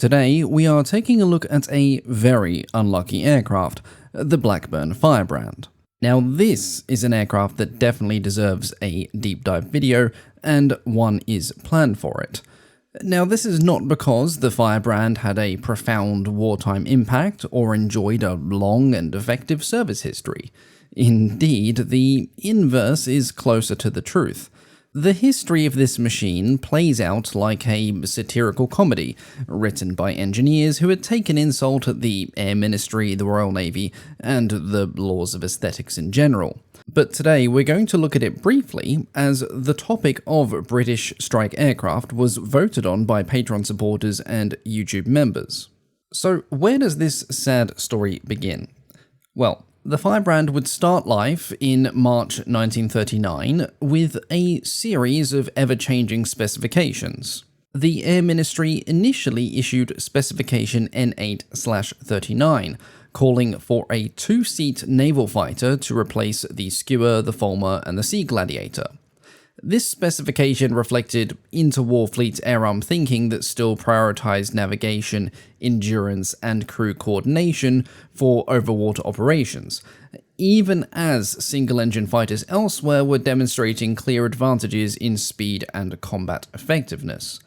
Today, we are taking a look at a very unlucky aircraft, the Blackburn Firebrand. Now, this is an aircraft that definitely deserves a deep dive video, and one is planned for it. Now, this is not because the Firebrand had a profound wartime impact or enjoyed a long and effective service history. Indeed, the inverse is closer to the truth. The history of this machine plays out like a satirical comedy, written by engineers who had taken insult at the Air Ministry, the Royal Navy, and the laws of aesthetics in general. But today we're going to look at it briefly, as the topic of British strike aircraft was voted on by Patreon supporters and YouTube members. So where does this sad story begin? Well, the Firebrand would start life in March 1939 with a series of ever-changing specifications. The Air Ministry initially issued Specification N8/39, calling for a two-seat naval fighter to replace the Skua, the Fulmar, and the Sea Gladiator. This specification reflected interwar fleet air-arm thinking that still prioritized navigation, endurance, and crew coordination for overwater operations, even as single-engine fighters elsewhere were demonstrating clear advantages in speed and combat effectiveness.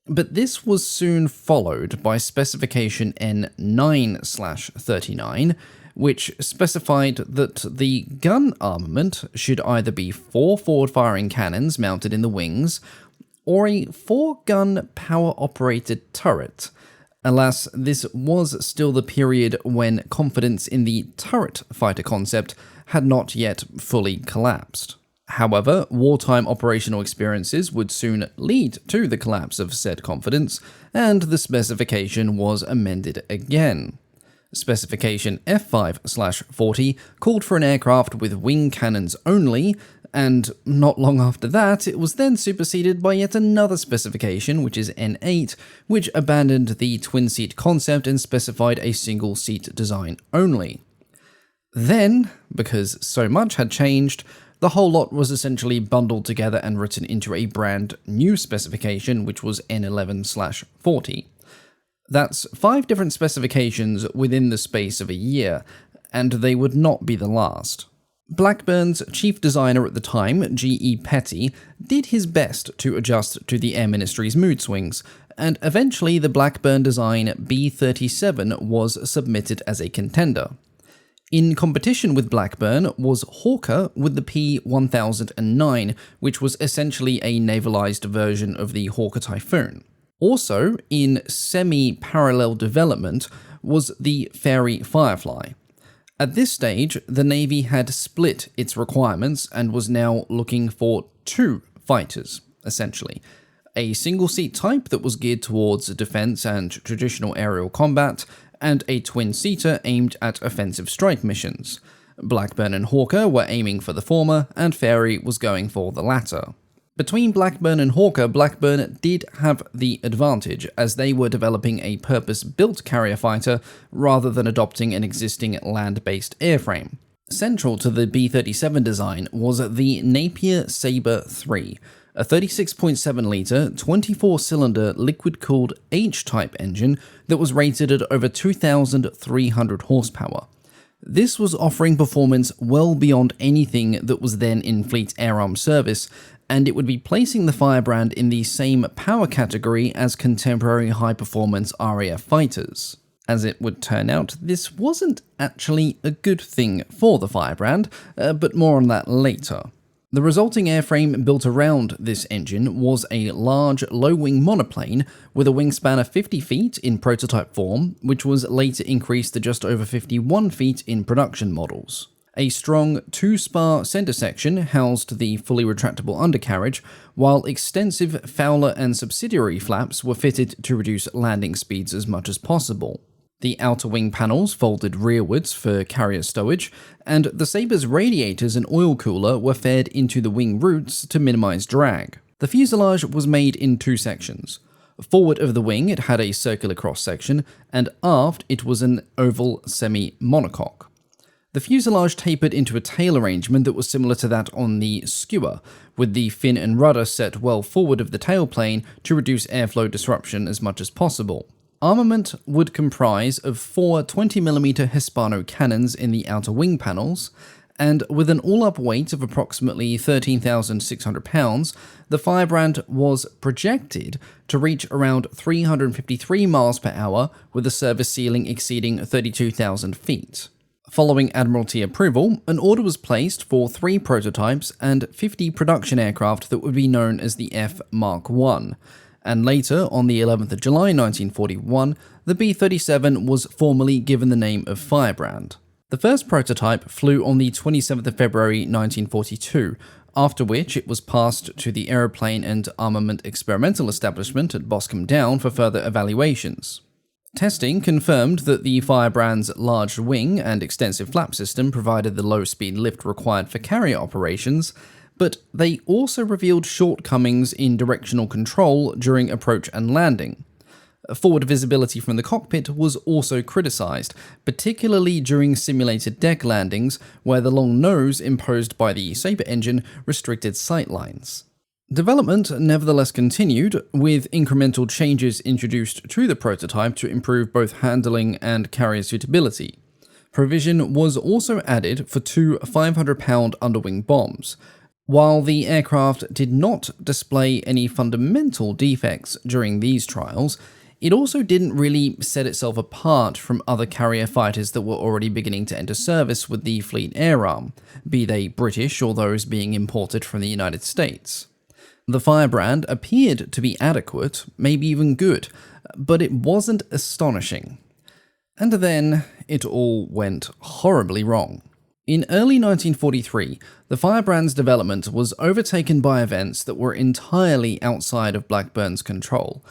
But this was soon followed by Specification N9/39, which specified that the gun armament should either be 4 forward-firing cannons mounted in the wings, or a 4-gun power-operated turret. Alas, this was still the period when confidence in the turret fighter concept had not yet fully collapsed. However, wartime operational experiences would soon lead to the collapse of said confidence, and the specification was amended again. Specification F5/40 called for an aircraft with wing cannons only, and not long after that, it was then superseded by yet another specification, which is N8, which abandoned the twin-seat concept and specified a single-seat design only. Then, because so much had changed, the whole lot was essentially bundled together and written into a brand new specification, which was N11/40. That's 5 different specifications within the space of a year, and they would not be the last. Blackburn's chief designer at the time, G.E. Petty, did his best to adjust to the Air Ministry's mood swings, and eventually the Blackburn design B-37 was submitted as a contender. In competition with Blackburn was Hawker with the P-1009, which was essentially a navalized version of the Hawker Typhoon. Also, in semi-parallel development was the Fairey Firefly. At this stage, the Navy had split its requirements and was now looking for 2 fighters, essentially. A single-seat type that was geared towards defense and traditional aerial combat, and a twin-seater aimed at offensive strike missions. Blackburn and Hawker were aiming for the former, and Fairey was going for the latter. Between Blackburn and Hawker, Blackburn did have the advantage, as they were developing a purpose-built carrier fighter rather than adopting an existing land-based airframe. Central to the B-37 design was the Napier Sabre III, a 36.7-litre, 24-cylinder liquid-cooled H-type engine that was rated at over 2,300 horsepower. This was offering performance well beyond anything that was then in fleet air-arm service, and it would be placing the Firebrand in the same power category as contemporary high-performance RAF fighters. As it would turn out, this wasn't actually a good thing for the Firebrand, but more on that later. The resulting airframe built around this engine was a large, low-wing monoplane with a wingspan of 50 feet in prototype form, which was later increased to just over 51 feet in production models. A strong 2-spar center section housed the fully retractable undercarriage, while extensive Fowler and subsidiary flaps were fitted to reduce landing speeds as much as possible. The outer wing panels folded rearwards for carrier stowage, and the Sabre's radiators and oil cooler were fed into the wing roots to minimize drag. The fuselage was made in 2 sections. Forward of the wing it had a circular cross-section, and aft it was an oval semi-monocoque. The fuselage tapered into a tail arrangement that was similar to that on the Skua, with the fin and rudder set well forward of the tailplane to reduce airflow disruption as much as possible. Armament would comprise of 4 20mm Hispano cannons in the outer wing panels, and with an all-up weight of approximately 13,600 pounds, the Firebrand was projected to reach around 353 miles per hour with a service ceiling exceeding 32,000 feet. Following Admiralty approval, an order was placed for 3 prototypes and 50 production aircraft that would be known as the F Mark I. And later, on the 11th of July 1941, the B-37 was formally given the name of Firebrand. The first prototype flew on the 27th of February 1942, after which it was passed to the Aeroplane and Armament Experimental Establishment at Boscombe Down for further evaluations. Testing confirmed that the Firebrand's large wing and extensive flap system provided the low-speed lift required for carrier operations, but they also revealed shortcomings in directional control during approach and landing. Forward visibility from the cockpit was also criticised, particularly during simulated deck landings where the long nose imposed by the Sabre engine restricted sightlines. Development nevertheless continued, with incremental changes introduced to the prototype to improve both handling and carrier suitability. Provision was also added for 2 500-pound underwing bombs. While the aircraft did not display any fundamental defects during these trials, it also didn't really set itself apart from other carrier fighters that were already beginning to enter service with the Fleet Air Arm, be they British or those being imported from the United States. The Firebrand appeared to be adequate, maybe even good, but it wasn't astonishing. And then it all went horribly wrong. In early 1943, the Firebrand's development was overtaken by events that were entirely outside of Blackburn's control.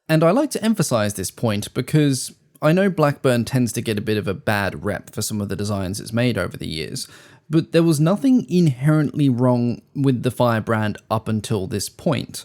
And I like to emphasize this point because I know Blackburn tends to get a bit of a bad rep for some of the designs it's made over the years, but there was nothing inherently wrong with the Firebrand up until this point.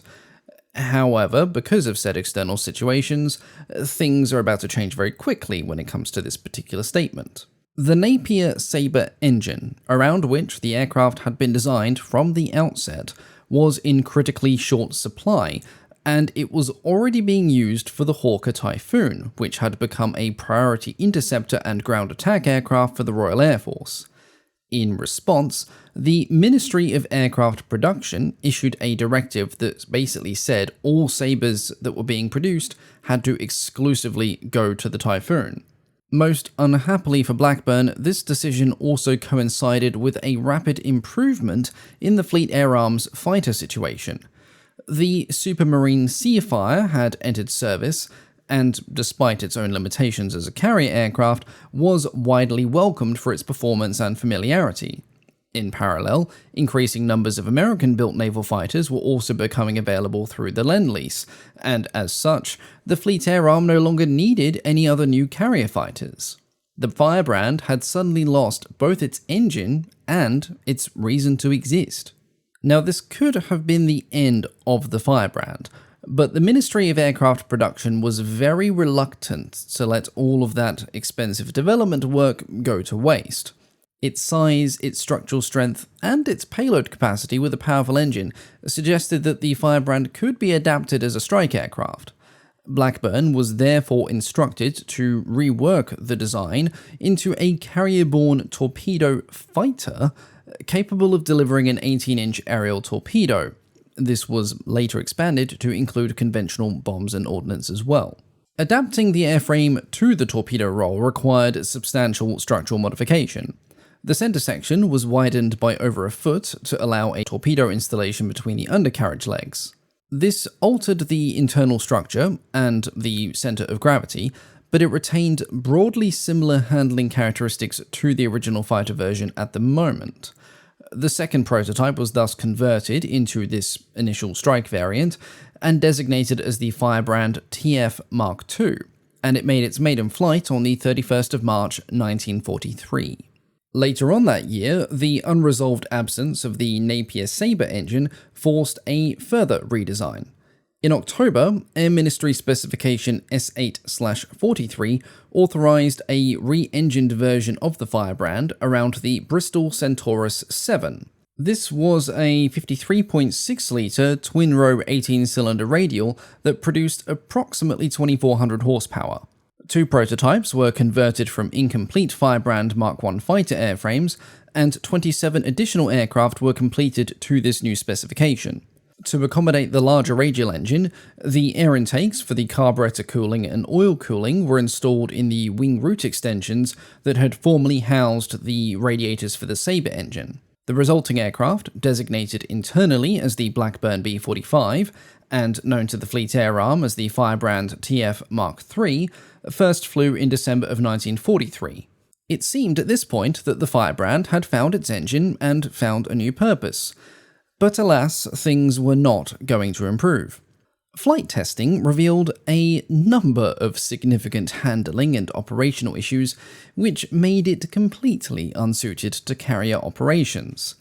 However, because of said external situations, things are about to change very quickly when it comes to this particular statement. The Napier Sabre engine, around which the aircraft had been designed from the outset, was in critically short supply, and it was already being used for the Hawker Typhoon, which had become a priority interceptor and ground attack aircraft for the Royal Air Force. In response, the Ministry of Aircraft Production issued a directive that basically said all Sabres that were being produced had to exclusively go to the Typhoon. Most unhappily for Blackburn, this decision also coincided with a rapid improvement in the Fleet Air Arm's fighter situation. The Supermarine Seafire had entered service, and despite its own limitations as a carrier aircraft, was widely welcomed for its performance and familiarity. In parallel, increasing numbers of American-built naval fighters were also becoming available through the Lend-Lease, and as such, the Fleet Air Arm no longer needed any other new carrier fighters. The Firebrand had suddenly lost both its engine and its reason to exist. Now, this could have been the end of the Firebrand, but the Ministry of Aircraft Production was very reluctant to let all of that expensive development work go to waste. Its size, its structural strength, and its payload capacity with a powerful engine suggested that the Firebrand could be adapted as a strike aircraft. Blackburn was therefore instructed to rework the design into a carrier-borne torpedo fighter capable of delivering an 18-inch aerial torpedo. This was later expanded to include conventional bombs and ordnance as well. Adapting the airframe to the torpedo role required substantial structural modification. The center section was widened by over a foot to allow a torpedo installation between the undercarriage legs. This altered the internal structure and the center of gravity, but it retained broadly similar handling characteristics to the original fighter version at the moment. The second prototype was thus converted into this initial strike variant and designated as the Firebrand TF Mark II, and it made its maiden flight on the 31st of March 1943. Later on that year, the unresolved absence of the Napier Sabre engine forced a further redesign. In October, Air Ministry Specification S8/43 authorized a re-engined version of the Firebrand around the Bristol Centaurus 7. This was a 53.6-litre twin-row 18-cylinder radial that produced approximately 2,400 horsepower. 2 prototypes were converted from incomplete Firebrand Mark I fighter airframes, and 27 additional aircraft were completed to this new specification. To accommodate the larger radial engine, the air intakes for the carburetor cooling and oil cooling were installed in the wing root extensions that had formerly housed the radiators for the Sabre engine. The resulting aircraft, designated internally as the Blackburn B-45 and known to the Fleet Air Arm as the Firebrand TF Mark III, first flew in December of 1943. It seemed at this point that the Firebrand had found its engine and found a new purpose. But alas, things were not going to improve. Flight testing revealed a number of significant handling and operational issues, which made it completely unsuited to carrier operations.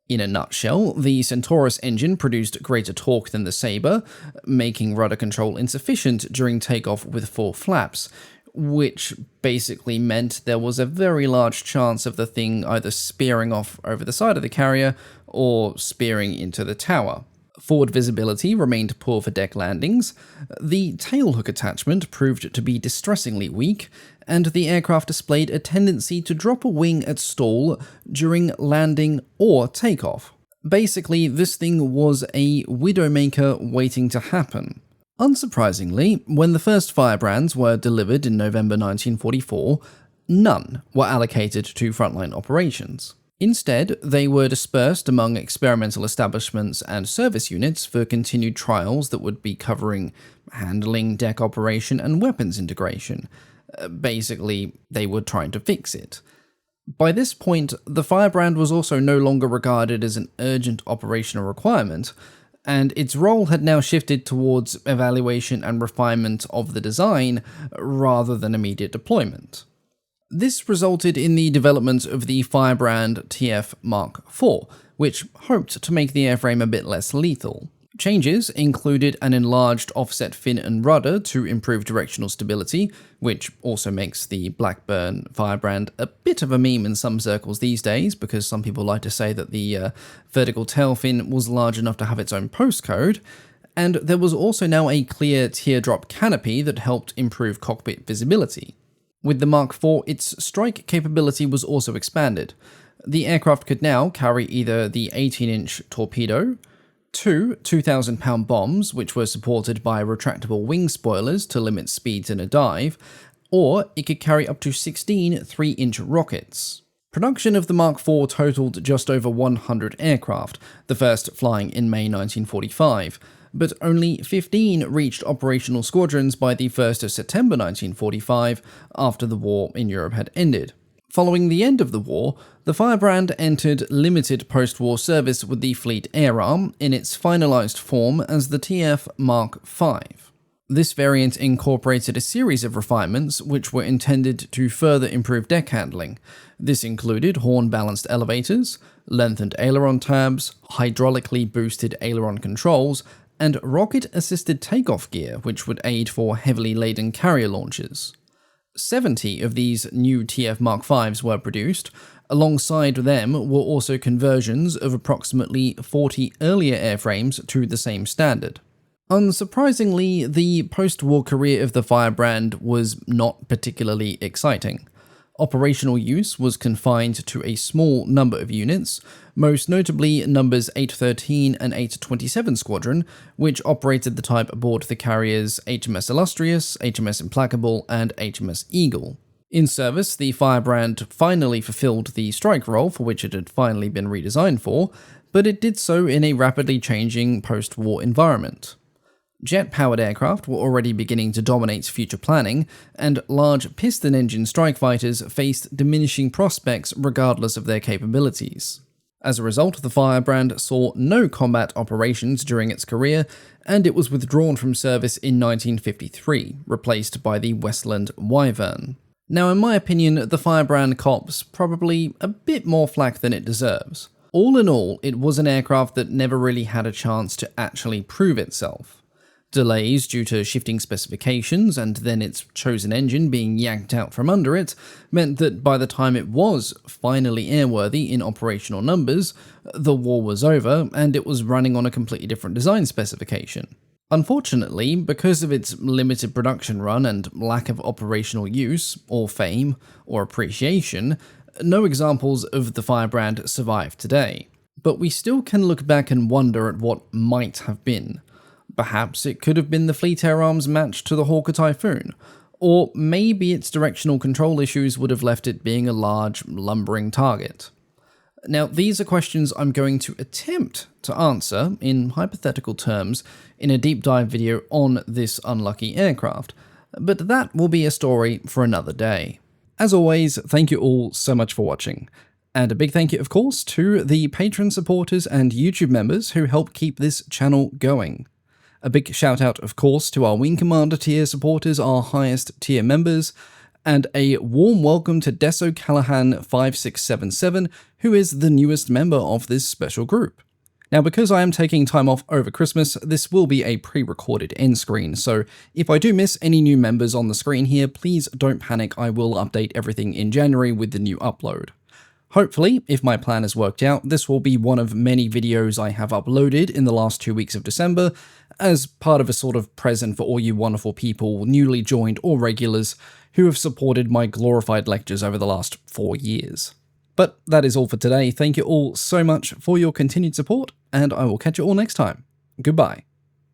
In a nutshell, the Centaurus engine produced greater torque than the Sabre, making rudder control insufficient during takeoff with full flaps, which basically meant there was a very large chance of the thing either spearing off over the side of the carrier or spearing into the tower. Forward visibility remained poor for deck landings, the tailhook attachment proved to be distressingly weak, and the aircraft displayed a tendency to drop a wing at stall during landing or takeoff. Basically, this thing was a Widowmaker waiting to happen. Unsurprisingly, when the first Firebrands were delivered in November 1944, none were allocated to frontline operations. Instead, they were dispersed among experimental establishments and service units for continued trials that would be covering handling, deck operation, and weapons integration. Basically, they were trying to fix it. By this point, the Firebrand was also no longer regarded as an urgent operational requirement, and its role had now shifted towards evaluation and refinement of the design rather than immediate deployment. This resulted in the development of the Firebrand TF Mark IV, which hoped to make the airframe a bit less lethal. Changes included an enlarged offset fin and rudder to improve directional stability, which also makes the Blackburn Firebrand a bit of a meme in some circles these days, because some people like to say that the vertical tail fin was large enough to have its own postcode, and there was also now a clear teardrop canopy that helped improve cockpit visibility. With the Mark IV, its strike capability was also expanded. The aircraft could now carry either the 18-inch torpedo, 2 2,000-pound bombs, which were supported by retractable wing spoilers to limit speeds in a dive, or it could carry up to 16 3-inch rockets. Production of the Mark IV totaled just over 100 aircraft, the first flying in May 1945, but only 15 reached operational squadrons by the 1st of September 1945, after the war in Europe had ended. Following the end of the war, the Firebrand entered limited post-war service with the Fleet Air Arm in its finalized form as the TF Mark V. This variant incorporated a series of refinements which were intended to further improve deck handling. This included horn-balanced elevators, lengthened aileron tabs, hydraulically boosted aileron controls, and rocket-assisted takeoff gear, which would aid for heavily laden carrier launches. 70 of these new TF Mark Vs were produced. Alongside them were also conversions of approximately 40 earlier airframes to the same standard. Unsurprisingly, the post-war career of the Firebrand was not particularly exciting. Operational use was confined to a small number of units, most notably numbers 813 and 827 Squadron, which operated the type aboard the carriers HMS Illustrious, HMS Implacable, and HMS Eagle. In service, the Firebrand finally fulfilled the strike role for which it had finally been redesigned for, but it did so in a rapidly changing post-war environment. Jet-powered aircraft were already beginning to dominate future planning, and large piston-engine strike fighters faced diminishing prospects regardless of their capabilities. As a result, the Firebrand saw no combat operations during its career, and it was withdrawn from service in 1953, replaced by the Westland Wyvern. Now, in my opinion, the Firebrand cops probably a bit more flack than it deserves. All in all, it was an aircraft that never really had a chance to actually prove itself. Delays due to shifting specifications and then its chosen engine being yanked out from under it meant that by the time it was finally airworthy in operational numbers, the war was over and it was running on a completely different design specification. Unfortunately, because of its limited production run and lack of operational use, or fame, or appreciation, no examples of the Firebrand survive today. But we still can look back and wonder at what might have been. Perhaps it could have been the Fleet Air Arms match to the Hawker Typhoon, or maybe its directional control issues would have left it being a large, lumbering target. Now, these are questions I'm going to attempt to answer in hypothetical terms in a deep dive video on this unlucky aircraft, but that will be a story for another day. As always, thank you all so much for watching. And a big thank you, of course, to the Patreon supporters and YouTube members who help keep this channel going. A big shout out, of course, to our Wing Commander tier supporters, our highest tier members, and a warm welcome to Deso Callahan 5677, who is the newest member of this special group. Now, because I am taking time off over Christmas, this will be a pre-recorded end screen, so if I do miss any new members on the screen here, please don't panic, I will update everything in January with the new upload. Hopefully, if my plan has worked out, this will be one of many videos I have uploaded in the last 2 weeks of December, as part of a sort of present for all you wonderful people, newly joined or regulars, who have supported my glorified lectures over the last 4 years. But that is all for today. Thank you all so much for your continued support, and I will catch you all next time. Goodbye.